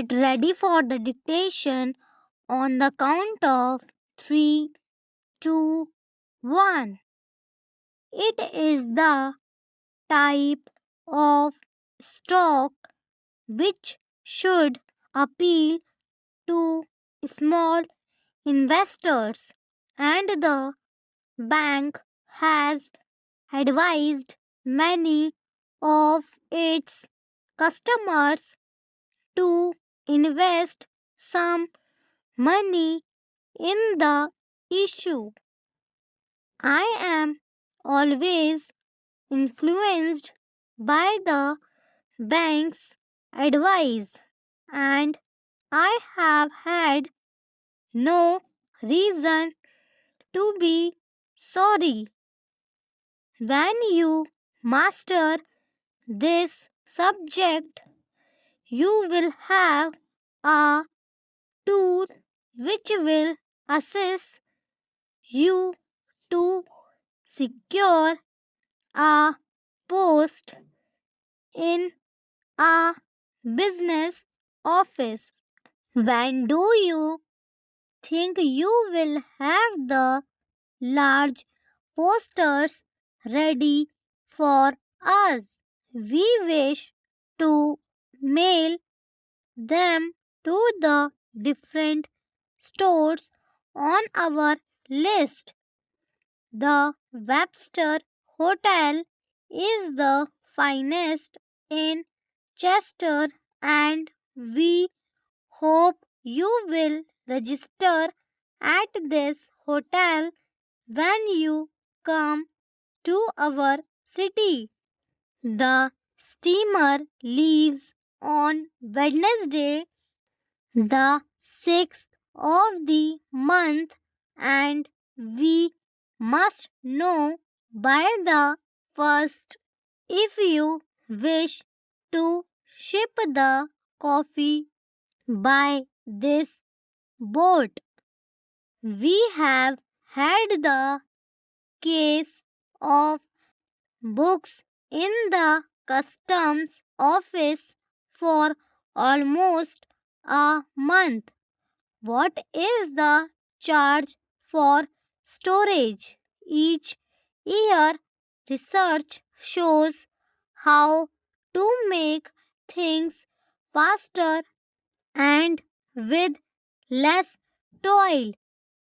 Get ready for the dictation on the count of 3, 2, 1. It is the type of stock which should appeal to small investors, and the bank has advised many of its customers to invest some money in the issue. I am always influenced by the bank's advice, and I have had no reason to be sorry. When you master this subject, you will have a tool which will assist you to secure a post in a business office. When do you think you will have the large posters ready for us? We wish to mail them to the different stores on our list. The Webster Hotel is the finest in Chester, and we hope you will register at this hotel when you come to our city. The steamer leaves on Wednesday, the 6th of the month, and we must know by the 1st if you wish to ship the coffee by this boat. We have had the case of books in the customs office for almost a month. What is the charge for storage? Each year, research shows how to make things faster and with less toil.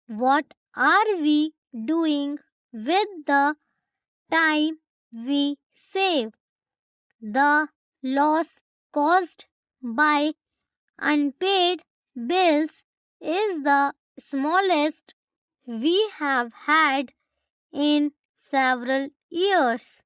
What are we doing with the time we save? The loss caused by unpaid bills is the smallest we have had in several years.